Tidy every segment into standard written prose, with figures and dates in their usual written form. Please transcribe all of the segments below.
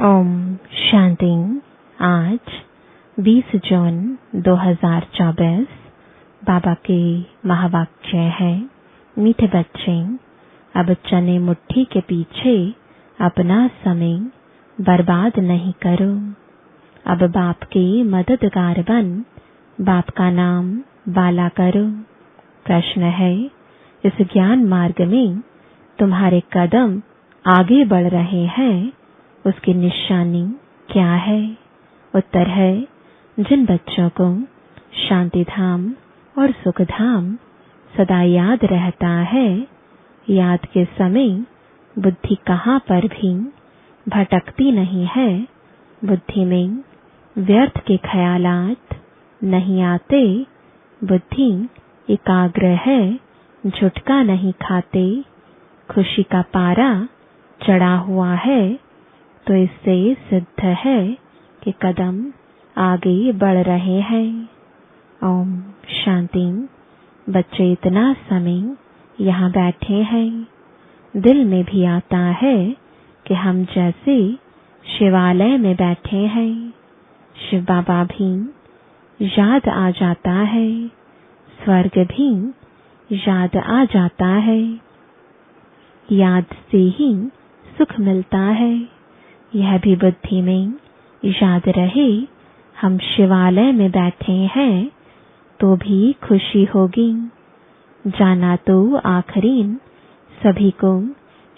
ओम शांति। आज 20 जून 2024 बाबा के महावाक्य है। मीठे बच्चे, अब चने मुट्ठी के पीछे अपना समय बर्बाद नहीं करो। अब बाप के मददगार बन बाप का नाम बाला करो। प्रश्न है, इस ज्ञान मार्ग में तुम्हारे कदम आगे बढ़ रहे हैं, उसकी निशानी क्या है? उत्तर है, जिन बच्चों को शांति धाम और सुख धाम सदा याद रहता है, याद के समय बुद्धि कहाँ पर भी भटकती नहीं है, बुद्धि में व्यर्थ के ख्यालात नहीं आते, बुद्धि एकाग्र है, झुटका नहीं खाते, खुशी का पारा चढ़ा हुआ है, तो इससे सिद्ध है कि कदम आगे बढ़ रहे हैं। ओम शांति। बच्चे इतना समय यहाँ बैठे हैं, दिल में भी आता है कि हम जैसे शिवालय में बैठे हैं। शिव बाबा भी याद आ जाता है, स्वर्ग भी याद आ जाता है, याद से ही सुख मिलता है। यह भी बुद्धि में याद रहे, हम शिवालय में बैठे हैं तो भी खुशी होगी। जाना तो आखिरीन सभी को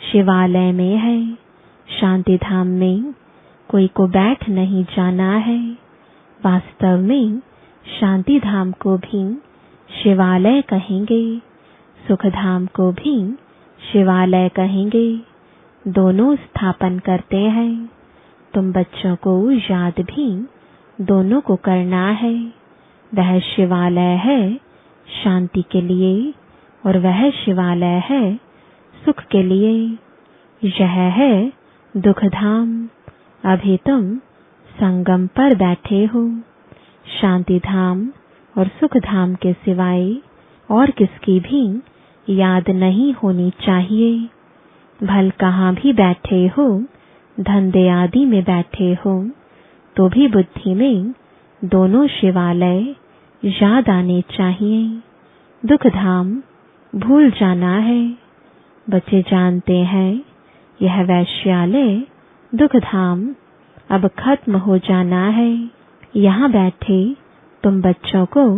शिवालय में है, शांति धाम में कोई को बैठ नहीं जाना है। वास्तव में शांति धाम को भी शिवालय कहेंगे, सुख धाम को भी शिवालय कहेंगे, दोनों स्थापन करते हैं। तुम बच्चों को याद भी दोनों को करना है। वह शिवालय है शांति के लिए और वह शिवालय है सुख के लिए। यह है दुख धाम। अभी तुम संगम पर बैठे हो। शांति धाम और सुख धाम के सिवाय और किसकी भी याद नहीं होनी चाहिए। भल कहाँ भी बैठे हो, धंधे आदि में बैठे हो, तो भी बुद्धि में दोनों शिवालय याद आने चाहिए। दुख धाम भूल जाना है। बच्चे जानते हैं यह वैश्यालय दुख धाम अब खत्म हो जाना है। यहाँ बैठे तुम बच्चों को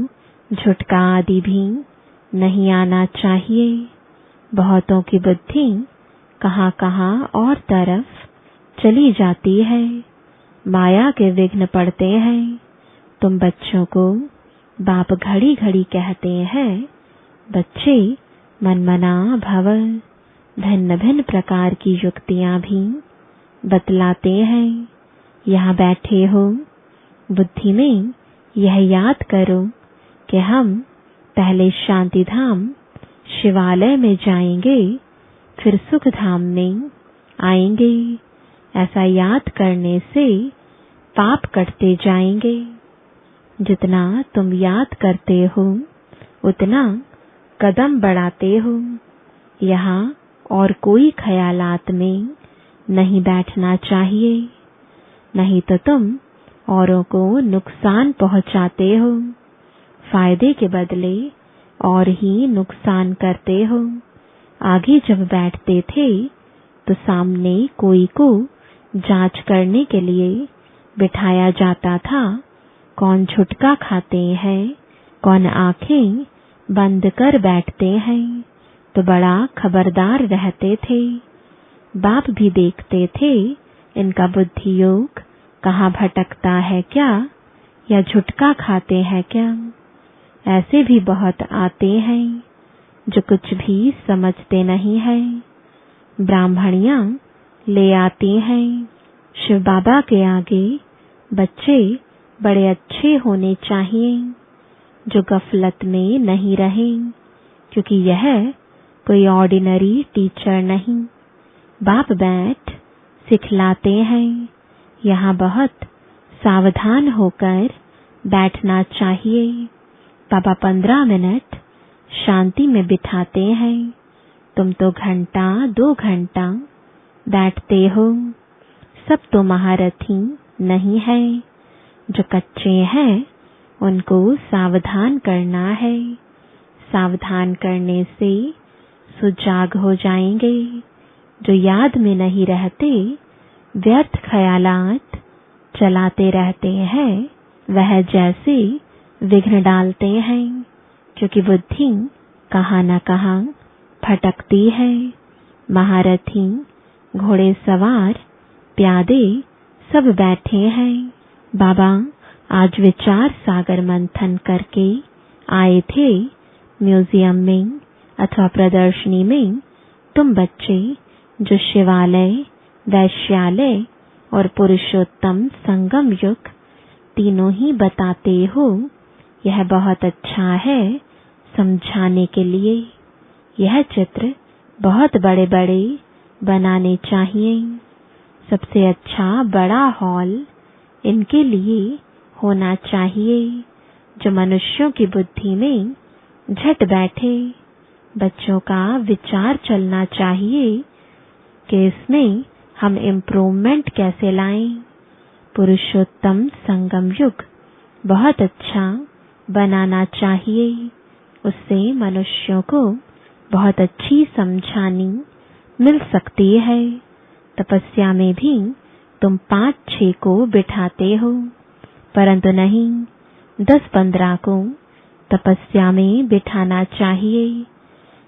झुटका आदि भी नहीं आना चाहिए। बहुतों की बुद्धि कहाँ कहाँ और तरफ चली जाती है, माया के विघ्न पड़ते हैं। तुम बच्चों को बाप घड़ी घड़ी कहते हैं, बच्चे मनमना भव, भिन्न भिन्न प्रकार की युक्तियां भी बतलाते हैं। यहाँ बैठे हो, बुद्धि में यह याद करो कि हम पहले शांति धाम शिवालय में जाएंगे, फिर सुख धाम में आएंगे। ऐसा याद करने से पाप कटते जाएंगे। जितना तुम याद करते हो उतना कदम बढ़ाते हो। यहाँ और कोई ख्यालात में नहीं बैठना चाहिए, नहीं तो तुम औरों को नुकसान पहुंचाते हो, फायदे के बदले और ही नुकसान करते हो। आगे जब बैठते थे तो सामने कोई को जांच करने के लिए बिठाया जाता था, कौन झुटका खाते हैं, कौन आंखें बंद कर बैठते हैं, तो बड़ा खबरदार रहते थे। बाप भी देखते थे इनका बुद्धि योग कहाँ भटकता है क्या, या झुटका खाते हैं क्या। ऐसे भी बहुत आते हैं जो कुछ भी समझते नहीं है। ब्राह्मणियां ले आती हैं। शिव बाबा के आगे बच्चे बड़े अच्छे होने चाहिए, जो गफलत में नहीं रहें, क्योंकि यह कोई ऑर्डिनरी टीचर नहीं। बाप बैठ सिखलाते हैं। यहाँ बहुत सावधान होकर बैठना चाहिए। बाबा 15 मिनट शांति में बिठाते हैं, तुम तो घंटा 2 घंटा बैठते हो। सब तो महारथी नहीं है। जो कच्चे हैं उनको सावधान करना है। सावधान करने से सुजाग हो जाएंगे। जो याद में नहीं रहते, व्यर्थ ख्यालात चलाते रहते हैं, वह जैसे विघ्न डालते हैं, क्योंकि बुद्धि कहाँ न कहाँ भटकती है। महारथी, घोड़े सवार, प्यादे सब बैठे हैं। बाबा आज विचार सागर मंथन करके आए थे। म्यूजियम में अथवा प्रदर्शनी में तुम बच्चे जो शिवालय, वैश्यालय और पुरुषोत्तम संगम युग तीनों ही बताते हो, यह बहुत अच्छा है समझाने के लिए। यह चित्र बहुत बड़े बड़े बनाने चाहिए। सबसे अच्छा बड़ा हॉल इनके लिए होना चाहिए, जो मनुष्यों की बुद्धि में झट बैठे। बच्चों का विचार चलना चाहिए कि इसमें हम इम्प्रूवमेंट कैसे लाएं। पुरुषोत्तम संगम युग बहुत अच्छा बनाना चाहिए। उससे मनुष्यों को बहुत अच्छी समझानी मिल सकती है। तपस्या में भी तुम 5-6 को बिठाते हो, परंतु नहीं 10-15 को तपस्या में बिठाना चाहिए।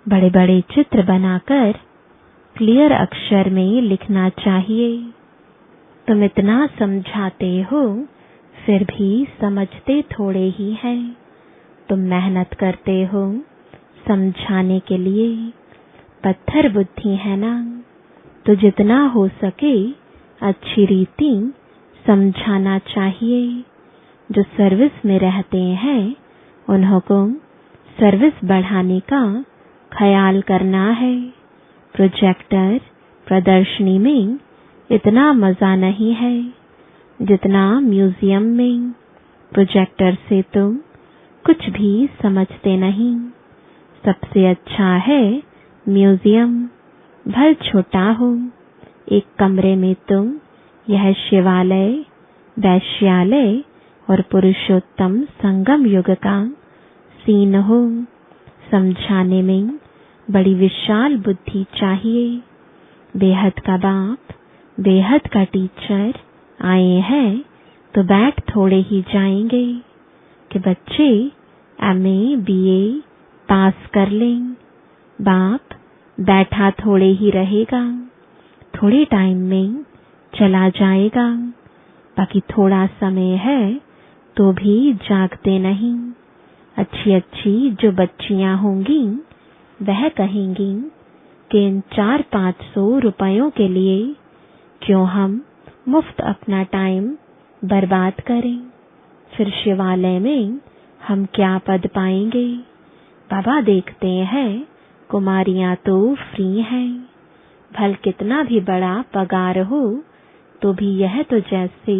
बड़े बड़े चित्र बनाकर क्लियर अक्षर में लिखना चाहिए। तुम इतना समझाते हो, फिर भी समझते थोड़े ही हैं। तुम मेहनत करते हो समझाने के लिए। पत्थर बुद्धि है ना, तो जितना हो सके अच्छी रीति समझाना चाहिए। जो सर्विस में रहते हैं उन्हों को सर्विस बढ़ाने का ख्याल करना है। प्रोजेक्टर प्रदर्शनी में इतना मजा नहीं है जितना म्यूजियम में। प्रोजेक्टर से तुम कुछ भी समझते नहीं। सबसे अच्छा है म्यूजियम, भले छोटा हो। एक कमरे में तुम यह शिवालय, वैश्यालय और पुरुषोत्तम संगम युग का सीन हो। समझाने में बड़ी विशाल बुद्धि चाहिए। बेहद का बाप, बेहद का टीचर आए हैं तो बैठ थोड़े ही जाएंगे कि बच्चे MA BA पास कर लें। बाप बैठा थोड़े ही रहेगा, थोड़े टाइम में चला जाएगा। बाकी थोड़ा समय है तो भी जागते नहीं। अच्छी अच्छी जो बच्चियां होंगी वह कहेंगी कि इन 400-500 रुपयों के लिए क्यों हम मुफ्त अपना टाइम बर्बाद करें। फिर शिवालय में हम क्या पद पाएंगे। बाबा देखते हैं कुमारियां तो फ्री हैं। भल कितना भी बड़ा पगार हो तो भी यह तो जैसे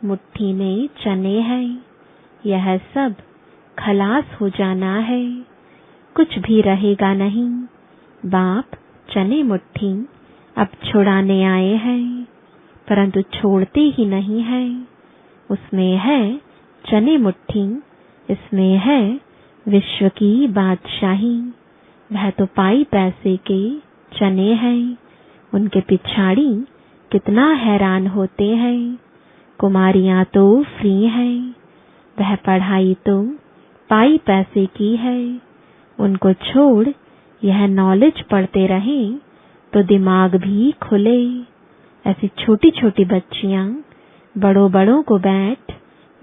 मुट्ठी में चने हैं। यह सब खलास हो जाना है, कुछ भी रहेगा नहीं। बाप चने मुट्ठी अब छुड़ाने आए हैं, परंतु छोड़ते ही नहीं है। उसमें है चने मुट्ठी, इसमें है विश्व की बादशाही। वह तो पाई पैसे के चने हैं। उनके पिछाड़ी कितना हैरान होते हैं। कुमारियां तो फ्री हैं, वह पढ़ाई तो पाई पैसे की है। उनको छोड़ यह नॉलेज पढ़ते रहें तो दिमाग भी खुले। ऐसी छोटी छोटी बच्चियां बड़ों बड़ों को बैठ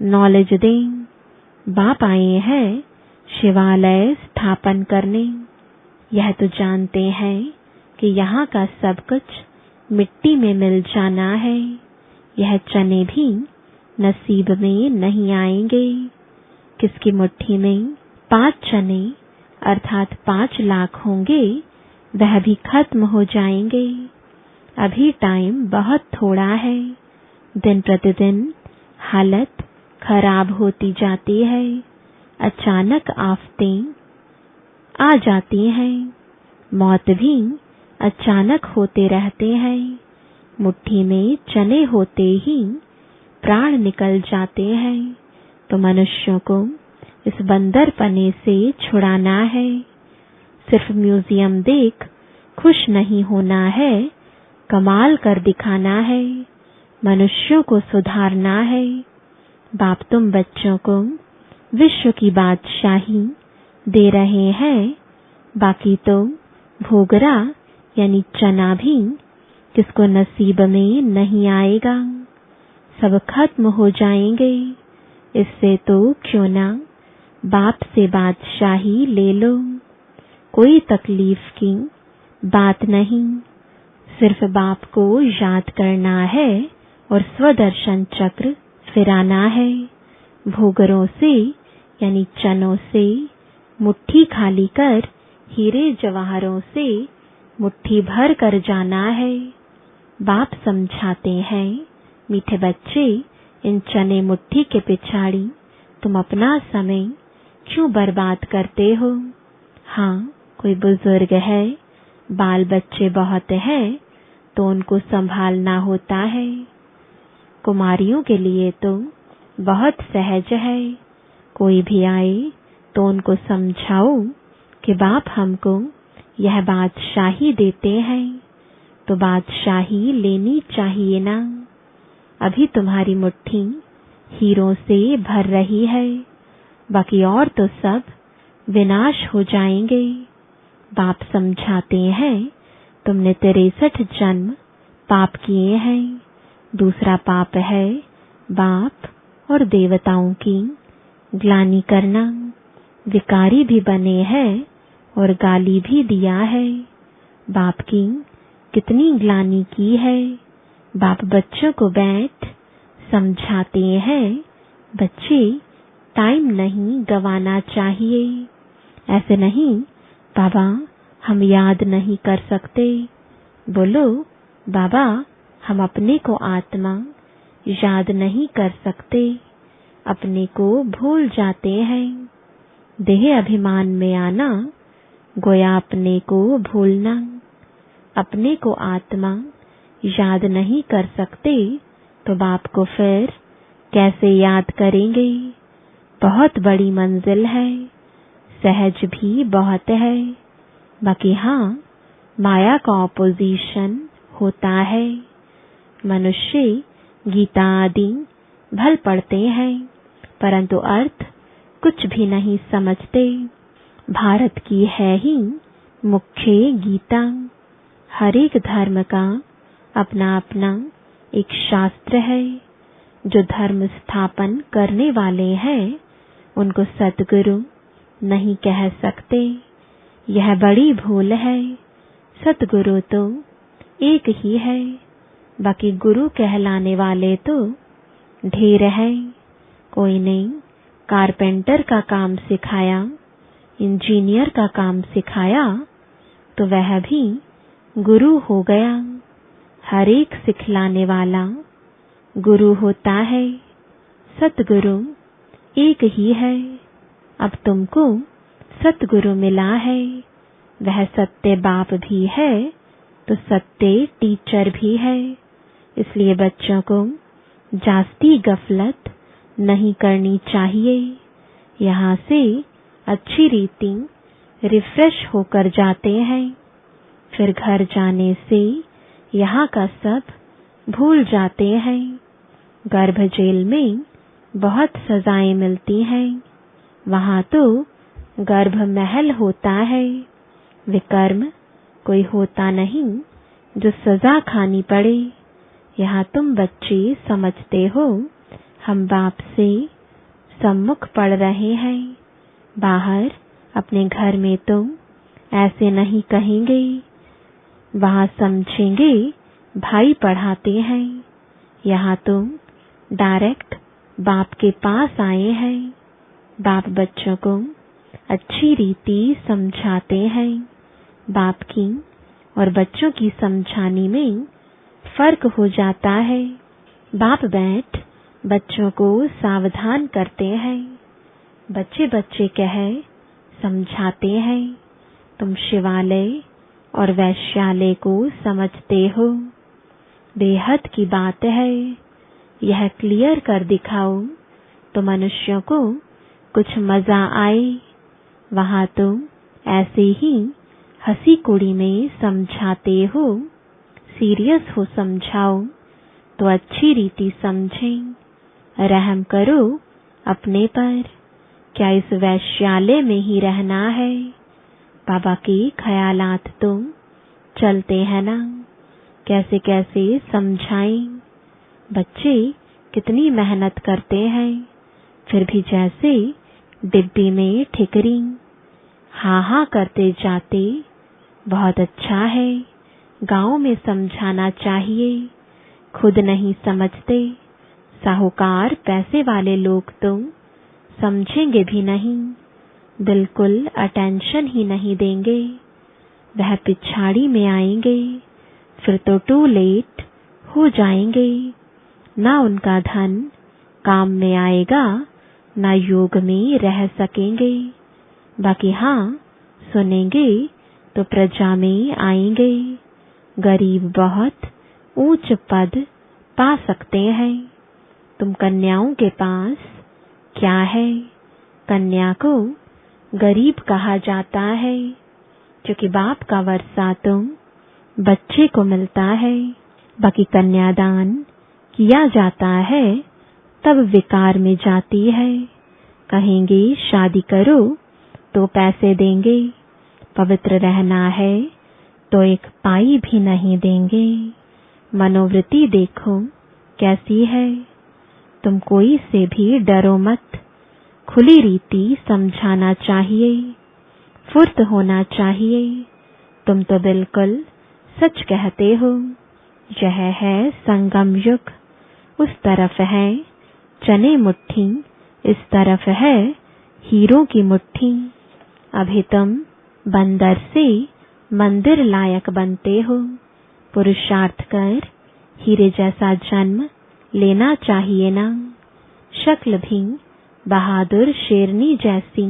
नॉलेज दें। बाप आए हैं शिवालय स्थापन करने। यह तो जानते हैं कि यहाँ का सब कुछ मिट्टी में मिल जाना है। यह चने भी नसीब में नहीं आएंगे। किसकी मुट्ठी में 5 चने अर्थात 5 लाख होंगे, वह भी खत्म हो जाएंगे। अभी टाइम बहुत थोड़ा है। दिन प्रतिदिन हालत खराब होती जाती है। अचानक आफतें आ जाती हैं। मौत भी अचानक होते रहते हैं। मुट्ठी में चने होते ही प्राण निकल जाते हैं। तो मनुष्यों को इस बंदरपने से छुड़ाना है। सिर्फ म्यूजियम देख खुश नहीं होना है, कमाल कर दिखाना है, मनुष्यों को सुधारना है। बाप तुम बच्चों को विश्व की बादशाही दे रहे हैं, बाकी तो भोगरा यानी चना भी किसको नसीब में नहीं आएगा, सब खत्म हो जाएंगे। इससे तो क्यों ना बाप से बादशाही ले लो। कोई तकलीफ की बात नहीं, सिर्फ बाप को याद करना है और स्वदर्शन चक्र फिराना है। भोगरों से यानी चनों से मुट्ठी खाली कर हीरे जवाहरों से मुट्ठी भर कर जाना है। बाप समझाते हैं, मीठे बच्चे, इन चने मुट्ठी के पिछाड़ी तुम अपना समय क्यों बर्बाद करते हो। हाँ, कोई बुजुर्ग है, बाल बच्चे बहुत हैं, तो उनको संभालना होता है। कुमारियों के लिए तो बहुत सहज है, कोई भी आए तो उनको समझाओ कि बाप हमको यह बादशाही देते हैं, तो बादशाही लेनी चाहिए ना। अभी तुम्हारी मुट्ठी हीरों से भर रही है, बाकी और तो सब विनाश हो जाएंगे। बाप समझाते हैं, तुमने 63 जन्म पाप किए हैं। दूसरा पाप है बाप और देवताओं की ग्लानि करना। विकारी भी बने हैं और गाली भी दिया है। बाप की कितनी ग्लानि की है। बाप बच्चों को बैठ समझाते हैं, बच्चे टाइम नहीं गंवाना चाहिए। ऐसे नहीं, बाबा हम याद नहीं कर सकते। बोलो, बाबा हम अपने को आत्मा याद नहीं कर सकते, अपने को भूल जाते हैं। देह अभिमान में आना गोया अपने को भूलना। अपने को आत्मा याद नहीं कर सकते तो बाप को फिर कैसे याद करेंगे। बहुत बड़ी मंजिल है, सहज भी बहुत है, बाकी हाँ माया का ऑपोजिशन होता है। मनुष्य गीता आदि भल पढ़ते हैं, परंतु अर्थ कुछ भी नहीं समझते। भारत की है ही मुख्य गीता। हर एक धर्म का अपना अपना एक शास्त्र है। जो धर्म स्थापन करने वाले हैं उनको सतगुरु नहीं कह सकते, यह बड़ी भूल है। सतगुरु तो एक ही है, बाकी गुरु कहलाने वाले तो ढेर हैं। कोई ने कारपेंटर का काम सिखाया, इंजीनियर का काम सिखाया, तो वह भी गुरु हो गया। हर एक सिखलाने वाला गुरु होता है। सतगुरु एक ही है। अब तुमको सतगुरु मिला है, वह सत्य बाप भी है तो सत्य टीचर भी है। इसलिए बच्चों को जास्ती गफलत नहीं करनी चाहिए। यहाँ से अच्छी रीति रिफ्रेश होकर जाते हैं, फिर घर जाने से यहाँ का सब भूल जाते हैं। गर्भ जेल में बहुत सजाएं मिलती हैं, वहाँ तो गर्भ महल होता है। विकर्म कोई होता नहीं जो सजा खानी पड़े। यहाँ तुम बच्चे समझते हो हम बाप से सम्मुख पढ़ रहे हैं। बाहर अपने घर में तुम ऐसे नहीं कहेंगे, वहाँ समझेंगे भाई पढ़ाते हैं। यहाँ तुम डायरेक्ट बाप के पास आए हैं। बाप बच्चों को अच्छी रीति समझाते हैं। बाप की और बच्चों की समझाने में फर्क हो जाता है। बाप बैठ बच्चों को सावधान करते हैं। बच्चे बच्चे कह समझाते हैं। तुम शिवालय और वैश्यालय को समझते हो। बेहद की बात है। यह क्लियर कर दिखाओ तो मनुष्यों को कुछ मजा आए। वहां तुम ऐसे ही हंसी कुड़ी में समझाते हो, सीरियस हो समझाओ तो अच्छी रीति समझें। रहम करो अपने पर। क्या इस वैश्यालय में ही रहना है? बाबा के ख्यालात तो चलते हैं ना। कैसे कैसे समझाएं। बच्चे कितनी मेहनत करते हैं, फिर भी जैसे डिब्बी में ठिकरी, हाँ हाँ करते जाते। बहुत अच्छा है, गांव में समझाना चाहिए। खुद नहीं समझते। साहूकार पैसे वाले लोग तो समझेंगे भी नहीं, बिल्कुल अटेंशन ही नहीं देंगे। वह पिछाड़ी में आएंगे, फिर तो टू लेट हो जाएंगे। ना उनका धन काम में आएगा, ना योग में रह सकेंगे। बाकी हाँ, सुनेंगे तो प्रजा में आएंगे। गरीब बहुत ऊंच पद पा सकते हैं। तुम कन्याओं के पास क्या है? कन्या को गरीब कहा जाता है, क्योंकि बाप का वर्षा तुम बच्चे को मिलता है। बाकी कन्यादान किया जाता है तब विकार में जाती है। कहेंगे शादी करो तो पैसे देंगे, पवित्र रहना है तो एक पाई भी नहीं देंगे। मनोवृत्ति देखो कैसी है। तुम कोई से भी डरो मत। खुली रीति समझाना चाहिए, फुर्त होना चाहिए। तुम तो बिल्कुल सच कहते हो। यह है संगम युग। उस तरफ है चने मुट्ठी, इस तरफ है हीरों की मुट्ठी। अभी तुम बंदर से मंदिर लायक बनते हो। पुरुषार्थ कर हीरे जैसा जन्म लेना चाहिए ना। शक्ल भी बहादुर शेरनी जैसी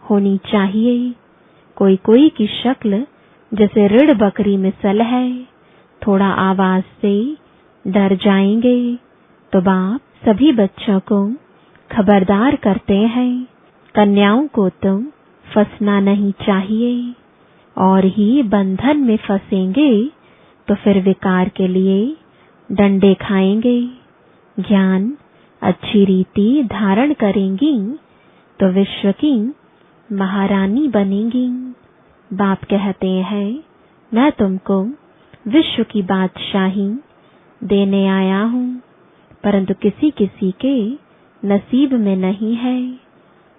होनी चाहिए। कोई कोई की शक्ल जैसे ऋण बकरी मिसल है। थोड़ा आवाज से डर जाएंगे तो बाप सभी बच्चों को खबरदार करते हैं। कन्याओं को तो फंसना नहीं चाहिए, और ही बंधन में फंसेंगे तो फिर विकार के लिए डंडे खाएंगे। ज्ञान अच्छी रीति धारण करेंगी तो विश्व की महारानी बनेंगी। बाप कहते हैं, मैं तुमको विश्व की बादशाही देने आया हूँ, परंतु किसी किसी के नसीब में नहीं है।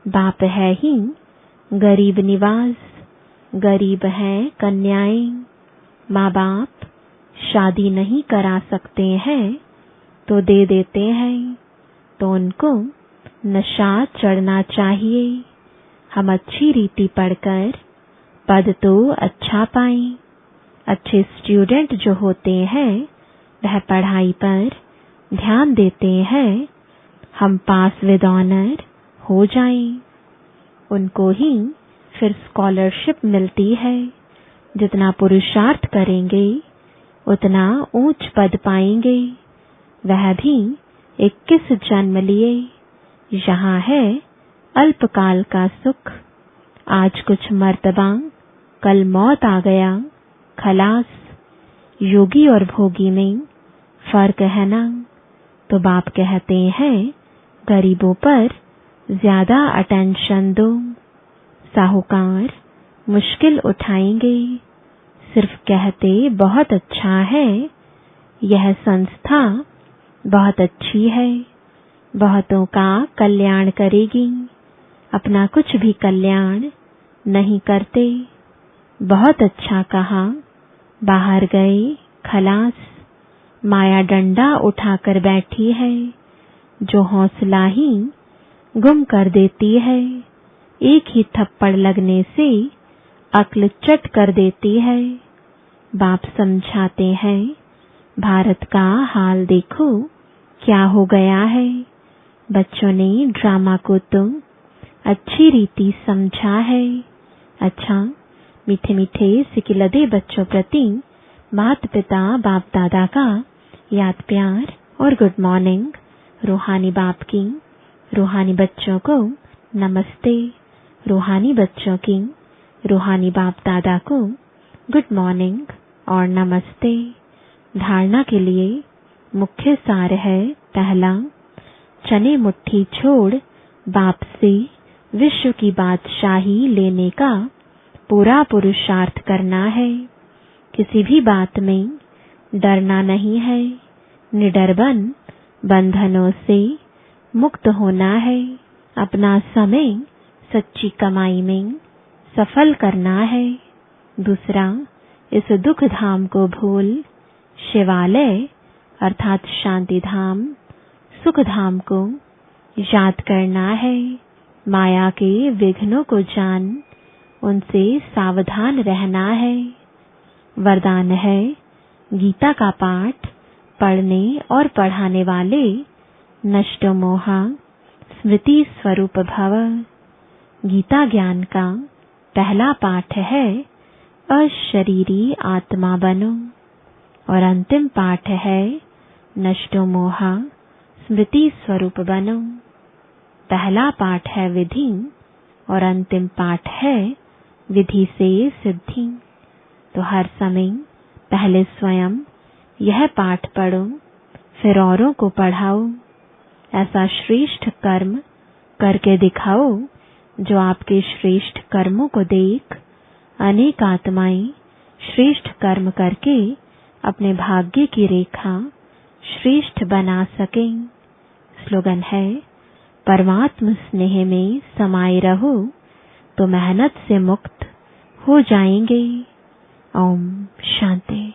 बाप है ही गरीब निवास, गरीब हैं कन्याएं। माँ बाप शादी नहीं करा सकते हैं तो दे देते हैं, तो उनको नशा चढ़ना चाहिए। हम अच्छी रीति पढ़कर पद तो अच्छा पाएं। अच्छे स्टूडेंट जो होते हैं वह पढ़ाई पर ध्यान देते हैं। हम पास विद ऑनर हो जाएं, उनको ही फिर स्कॉलरशिप मिलती है। जितना पुरुषार्थ करेंगे उतना ऊंच पद पाएंगे। वह भी 21 जन्म लिए। यहाँ है अल्पकाल का सुख। आज कुछ मर्तबा, कल मौत आ गया, खलास। योगी और भोगी में फर्क है ना। तो बाप कहते हैं, गरीबों पर ज्यादा अटेंशन दो। साहूकार मुश्किल उठाएंगे। सिर्फ कहते बहुत अच्छा है, यह संस्था बहुत अच्छी है, बहुतों का कल्याण करेगी, अपना कुछ भी कल्याण नहीं करते। बहुत अच्छा कहा, बाहर गए खलास। माया डंडा उठाकर बैठी है, जो हौसला ही गुम कर देती है। एक ही थप्पड़ लगने से अक्ल चट कर देती है। बाप समझाते हैं, भारत का हाल देखो क्या हो गया है। बच्चों ने ड्रामा को तो अच्छी रीति समझा है। अच्छा, मीठे मीठे सिकिलदे बच्चों प्रति माता पिता बाप दादा का याद प्यार और गुड मॉर्निंग रूहानी बाप की। रूहानी बच्चों को नमस्ते। रूहानी बच्चों की रूहानी बाप दादा को गुड मॉर्निंग और नमस्ते। धारणा के लिए मुख्य सार है, पहला, चने मुट्ठी छोड़ बाप से विश्व की बादशाही लेने का पूरा पुरुषार्थ करना है। किसी भी बात में डरना नहीं है। निडर बन बंधनों से मुक्त होना है। अपना समय सच्ची कमाई में सफल करना है। दूसरा, इस दुख धाम को भूल शिवालय अर्थात शांति धाम, सुख धाम को याद करना है। माया के विघ्नों को जान उनसे सावधान रहना है। वरदान है, गीता का पाठ पढ़ने और पढ़ाने वाले नष्टो मोहा स्मृति स्वरूप भव। गीता ज्ञान का पहला पाठ है, अशरीरी आत्मा बनो, और अंतिम पाठ है, नष्टो मोहा स्मृति स्वरूप बनो। पहला पाठ है विधि और अंतिम पाठ है विधि से सिद्धि। तो हर समय पहले स्वयं यह पाठ पढ़ो, फिर औरों को पढ़ाओ। ऐसा श्रेष्ठ कर्म करके दिखाओ जो आपके श्रेष्ठ कर्मों को देख अनेक आत्माएं श्रेष्ठ कर्म करके अपने भाग्य की रेखा श्रेष्ठ बना सकें। स्लोगन है, परमात्म स्नेह में समाये रहो तो मेहनत से मुक्त हो जाएंगे। ओम शांति।